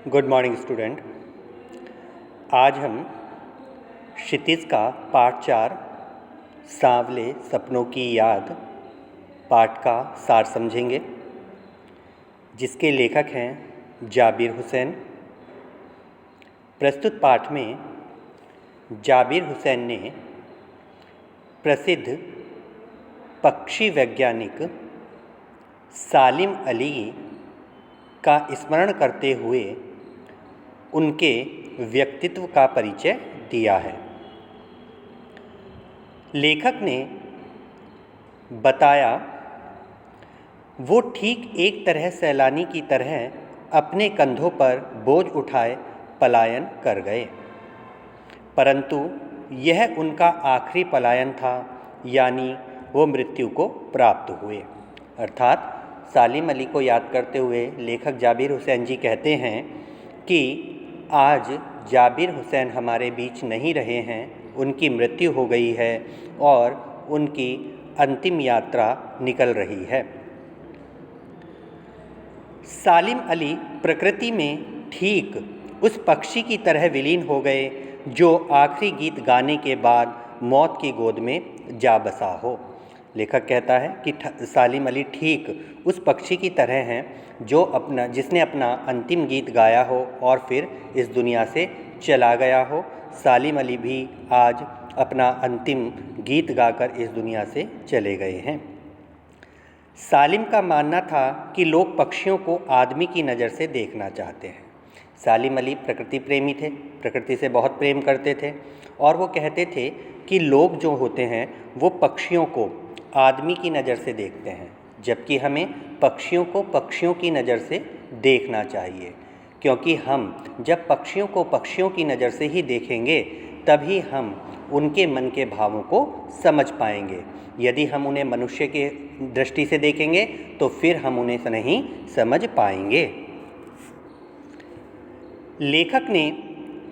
Good morning student. आज हम क्षितिज का पाठ 4 सांवले सपनों की याद पाठ का सार समझेंगे, जिसके लेखक हैं जाबिर हुसैन। प्रस्तुत पाठ में जाबिर हुसैन ने प्रसिद्ध पक्षी वैज्ञानिक सालिम अली का स्मरण करते हुए उनके व्यक्तित्व का परिचय दिया है। लेखक ने बताया, वो ठीक एक तरह सैलानी की तरह अपने कंधों पर बोझ उठाए पलायन कर गए, परंतु यह उनका आखिरी पलायन था, यानी वो मृत्यु को प्राप्त हुए। अर्थात सालिम अली को याद करते हुए लेखक जाबिर हुसैन जी कहते हैं कि आज जाबिर हुसैन हमारे बीच नहीं रहे हैं, उनकी मृत्यु हो गई है और उनकी अंतिम यात्रा निकल रही है। सालिम अली प्रकृति में ठीक उस पक्षी की तरह विलीन हो गए जो आखिरी गीत गाने के बाद मौत की गोद में जा बसा हो। लेखक कहता है कि सालिम अली ठीक उस पक्षी की तरह हैं जिसने अपना अंतिम गीत गाया हो और फिर इस दुनिया से चला गया हो। सालिम अली भी आज अपना अंतिम गीत गाकर इस दुनिया से चले गए हैं। सालिम का मानना था कि लोग पक्षियों को आदमी की नज़र से देखना चाहते हैं। सालिम अली प्रकृति प्रेमी थे, प्रकृति से बहुत प्रेम करते थे और वो कहते थे कि लोग जो होते हैं वो पक्षियों को आदमी की नज़र से देखते हैं, जबकि हमें पक्षियों को पक्षियों की नज़र से देखना चाहिए, क्योंकि हम जब पक्षियों को पक्षियों की नज़र से ही देखेंगे तभी हम उनके मन के भावों को समझ पाएंगे। यदि हम उन्हें मनुष्य के दृष्टि से देखेंगे तो फिर हम उन्हें नहीं समझ पाएंगे। लेखक ने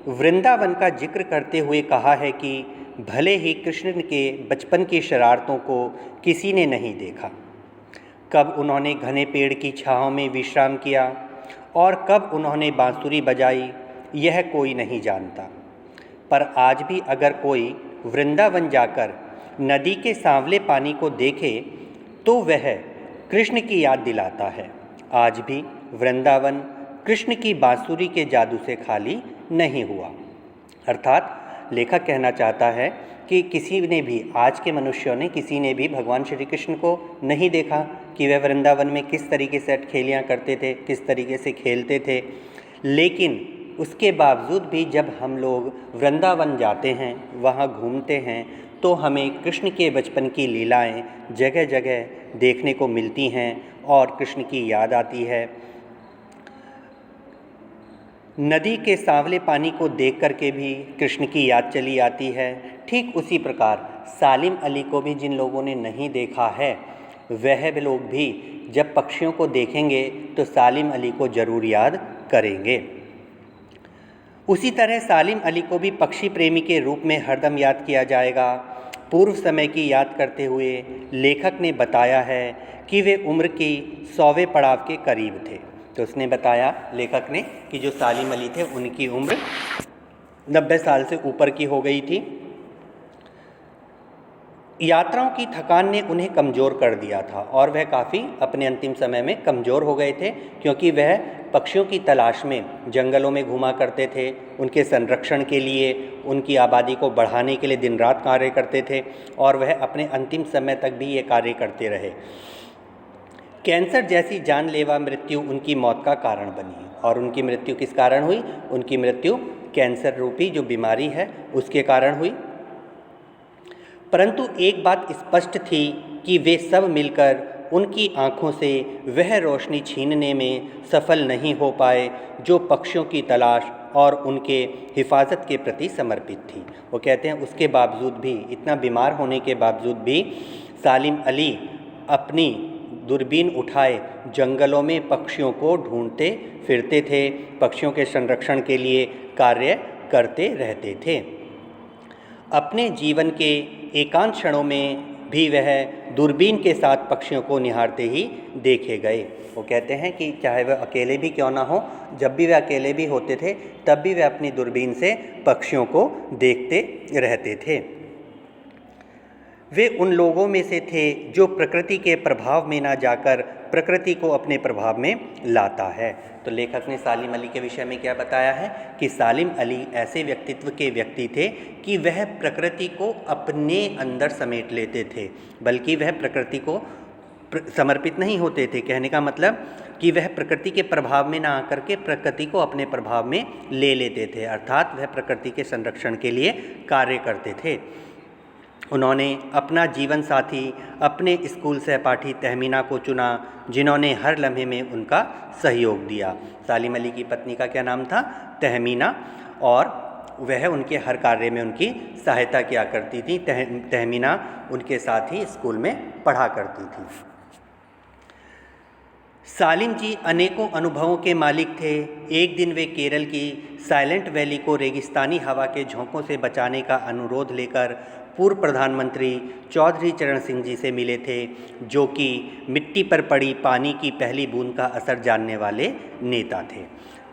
वृंदावन का जिक्र करते हुए कहा है कि भले ही कृष्ण के बचपन की शरारतों को किसी ने नहीं देखा, कब उन्होंने घने पेड़ की छाँव में विश्राम किया और कब उन्होंने बांसुरी बजाई, यह कोई नहीं जानता। पर आज भी अगर कोई वृंदावन जाकर नदी के सांवले पानी को देखे तो वह कृष्ण की याद दिलाता है। आज भी वृंदावन कृष्ण की बांसुरी के जादू से खाली नहीं हुआ। अर्थात लेखक कहना चाहता है कि किसी ने भी, आज के मनुष्यों ने किसी ने भी भगवान श्री कृष्ण को नहीं देखा कि वह वृंदावन में किस तरीके से अटखेलियाँ करते थे, किस तरीके से खेलते थे। लेकिन उसके बावजूद भी जब हम लोग वृंदावन जाते हैं, वहाँ घूमते हैं, तो हमें कृष्ण के बचपन की लीलाएं जगह जगह देखने को मिलती हैं और कृष्ण की याद आती है। नदी के सांवले पानी को देख कर के भी कृष्ण की याद चली आती है। ठीक उसी प्रकार सालिम अली को भी जिन लोगों ने नहीं देखा है, वह लोग भी जब पक्षियों को देखेंगे तो सालिम अली को ज़रूर याद करेंगे। उसी तरह सालिम अली को भी पक्षी प्रेमी के रूप में हरदम याद किया जाएगा। पूर्व समय की याद करते हुए लेखक ने बताया है कि वे उम्र की 100वें पड़ाव के करीब थे। तो उसने बताया, लेखक ने, कि जो सालिम अली थे उनकी उम्र 90 साल से ऊपर की हो गई थी। यात्राओं की थकान ने उन्हें कमज़ोर कर दिया था और वह काफ़ी अपने अंतिम समय में कमज़ोर हो गए थे, क्योंकि वह पक्षियों की तलाश में जंगलों में घूमा करते थे। उनके संरक्षण के लिए, उनकी आबादी को बढ़ाने के लिए दिन रात कार्य करते थे और वह अपने अंतिम समय तक भी ये कार्य करते रहे। कैंसर जैसी जानलेवा मृत्यु उनकी मौत का कारण बनी और उनकी मृत्यु किस कारण हुई? उनकी मृत्यु कैंसर रूपी जो बीमारी है उसके कारण हुई। परंतु एक बात स्पष्ट थी कि वे सब मिलकर उनकी आँखों से वह रोशनी छीनने में सफल नहीं हो पाए जो पक्षियों की तलाश और उनके हिफाजत के प्रति समर्पित थी। वो कहते हैं उसके बावजूद भी, इतना बीमार होने के बावजूद भी सालिम अली अपनी दूरबीन उठाए जंगलों में पक्षियों को ढूंढते फिरते थे, पक्षियों के संरक्षण के लिए कार्य करते रहते थे। अपने जीवन के एकांत क्षणों में भी वह दूरबीन के साथ पक्षियों को निहारते ही देखे गए। वो कहते हैं कि चाहे वह अकेले भी क्यों ना हो, जब भी वे अकेले भी होते थे तब भी वे अपनी दूरबीन से पक्षियों को देखते रहते थे। वे उन लोगों में से थे जो प्रकृति के प्रभाव में ना जाकर प्रकृति को अपने प्रभाव में लाता है। तो लेखक ने सालिम अली के विषय में क्या बताया है कि सालिम अली ऐसे व्यक्तित्व के व्यक्ति थे कि वह प्रकृति को अपने अंदर समेट लेते थे, बल्कि वह प्रकृति को समर्पित नहीं होते थे। कहने का मतलब कि वह प्रकृति के प्रभाव में ना आकर के प्रकृति को अपने प्रभाव में ले लेते थे, अर्थात वह प्रकृति के संरक्षण के लिए कार्य करते थे। उन्होंने अपना जीवन साथी अपने स्कूल सहपाठी तहमीना को चुना, जिन्होंने हर लम्हे में उनका सहयोग दिया। सालिम अली की पत्नी का क्या नाम था? तहमीना, और वह उनके हर कार्य में उनकी सहायता किया करती थी। तहमीना उनके साथ ही स्कूल में पढ़ा करती थी। सालिम जी अनेकों अनुभवों के मालिक थे। एक दिन वे केरल की साइलेंट वैली को रेगिस्तानी हवा के झोंकों से बचाने का अनुरोध लेकर पूर्व प्रधानमंत्री चौधरी चरण सिंह जी से मिले थे, जो कि मिट्टी पर पड़ी पानी की पहली बूंद का असर जानने वाले नेता थे।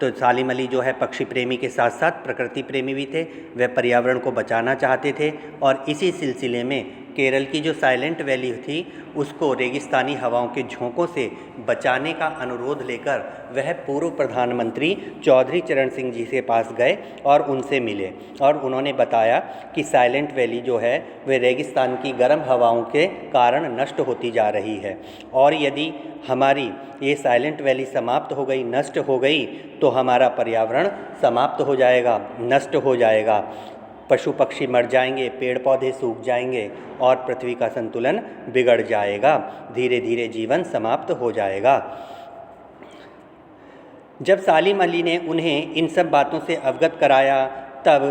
तो सालिम अली जो है पक्षी प्रेमी के साथ साथ प्रकृति प्रेमी भी थे। वह पर्यावरण को बचाना चाहते थे और इसी सिलसिले में केरल की जो साइलेंट वैली थी उसको रेगिस्तानी हवाओं के झोंकों से बचाने का अनुरोध लेकर वह पूर्व प्रधानमंत्री चौधरी चरण सिंह जी के पास गए और उनसे मिले, और उन्होंने बताया कि साइलेंट वैली जो है वह रेगिस्तान की गर्म हवाओं के कारण नष्ट होती जा रही है, और यदि हमारी ये साइलेंट वैली समाप्त हो गई, नष्ट हो गई, तो हमारा पर्यावरण समाप्त हो जाएगा, नष्ट हो जाएगा, पशु पक्षी मर जाएंगे, पेड़ पौधे सूख जाएंगे और पृथ्वी का संतुलन बिगड़ जाएगा, धीरे धीरे जीवन समाप्त हो जाएगा। जब सालिम अली ने उन्हें इन सब बातों से अवगत कराया, तब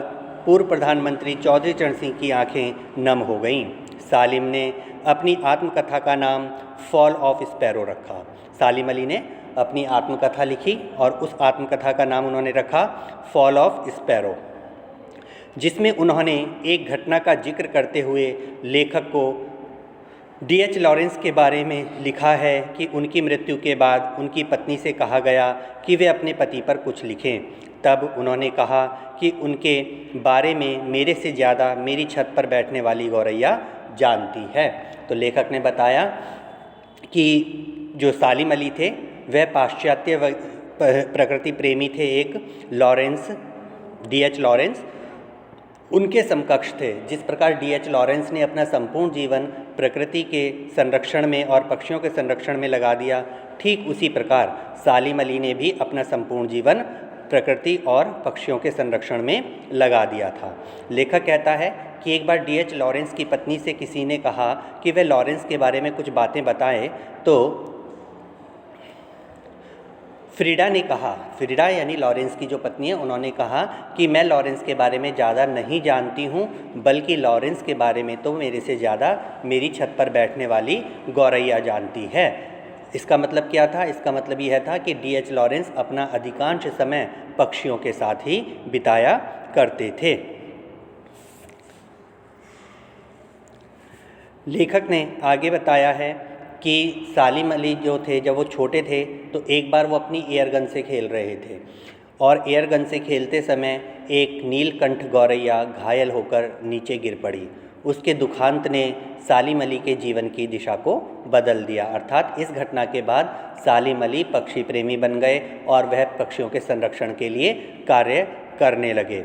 पूर्व प्रधानमंत्री चौधरी चरण सिंह की आंखें नम हो गईं। सालिम ने अपनी आत्मकथा का नाम फॉल ऑफ स्पैरो रखा। सालिम अली ने अपनी आत्मकथा लिखी और उस आत्मकथा का नाम उन्होंने रखा फॉल ऑफ स्पैरो, जिसमें उन्होंने एक घटना का जिक्र करते हुए लेखक को D.H. लॉरेंस के बारे में लिखा है कि उनकी मृत्यु के बाद उनकी पत्नी से कहा गया कि वे अपने पति पर कुछ लिखें। तब उन्होंने कहा कि उनके बारे में मेरे से ज़्यादा मेरी छत पर बैठने वाली गौरैया जानती है। तो लेखक ने बताया कि जो सालिम अली थे वह पाश्चात्य प्रकृति प्रेमी थे, एक लॉरेंस, D.H. लॉरेंस उनके समकक्ष थे। जिस प्रकार D.H. लॉरेंस ने अपना संपूर्ण जीवन प्रकृति के संरक्षण में और पक्षियों के संरक्षण में लगा दिया, ठीक उसी प्रकार सालिम अली ने भी अपना संपूर्ण जीवन प्रकृति और पक्षियों के संरक्षण में लगा दिया था। लेखक कहता है कि एक बार D.H. लॉरेंस की पत्नी से किसी ने कहा कि वह लॉरेंस के बारे में कुछ बातें बताएं, तो फ्रीडा ने कहा, फ्रीडा यानी लॉरेंस की जो पत्नी है, उन्होंने कहा कि मैं लॉरेंस के बारे में ज़्यादा नहीं जानती हूँ, बल्कि लॉरेंस के बारे में तो मेरे से ज़्यादा मेरी छत पर बैठने वाली गौरैया जानती है। इसका मतलब क्या था? इसका मतलब यह था कि D.H. लॉरेंस अपना अधिकांश समय पक्षियों के साथ ही बिताया करते थे। लेखक ने आगे बताया है कि सालिम अली जो थे, जब वो छोटे थे तो एक बार वो अपनी एयरगन से खेल रहे थे, और एयरगन से खेलते समय एक नीलकंठ गौरैया घायल होकर नीचे गिर पड़ी। उसके दुखांत ने सालिम अली के जीवन की दिशा को बदल दिया, अर्थात इस घटना के बाद सालिम अली पक्षी प्रेमी बन गए और वह पक्षियों के संरक्षण के लिए कार्य करने लगे,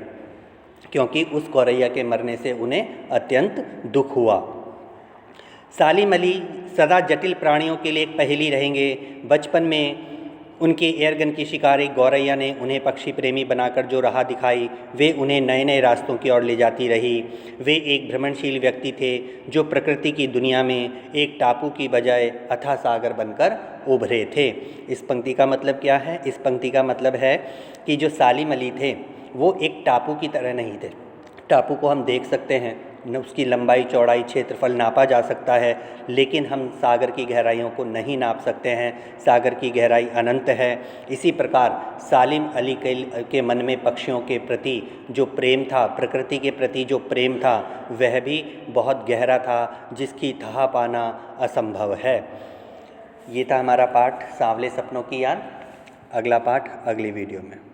क्योंकि उस गौरैया के मरने से उन्हें अत्यंत दुख हुआ। सालिम अली सदा जटिल प्राणियों के लिए एक पहेली रहेंगे। बचपन में उनके एयरगन की शिकारी गौरैया ने उन्हें पक्षी प्रेमी बनाकर जो राह दिखाई, वे उन्हें नए नए रास्तों की ओर ले जाती रही। वे एक भ्रमणशील व्यक्ति थे जो प्रकृति की दुनिया में एक टापू की बजाय अथाह सागर बनकर उभरे थे। इस पंक्ति का मतलब क्या है? इस पंक्ति का मतलब है कि जो सालिम अली थे वो एक टापू की तरह नहीं थे। टापू को हम देख सकते हैं, उसकी लंबाई चौड़ाई क्षेत्रफल नापा जा सकता है, लेकिन हम सागर की गहराइयों को नहीं नाप सकते हैं। सागर की गहराई अनंत है। इसी प्रकार सालिम अली के मन में पक्षियों के प्रति जो प्रेम था, प्रकृति के प्रति जो प्रेम था, वह भी बहुत गहरा था, जिसकी थाह पाना असंभव है। ये था हमारा पाठ सांवले सपनों की याद। अगला पाठ अगली वीडियो में।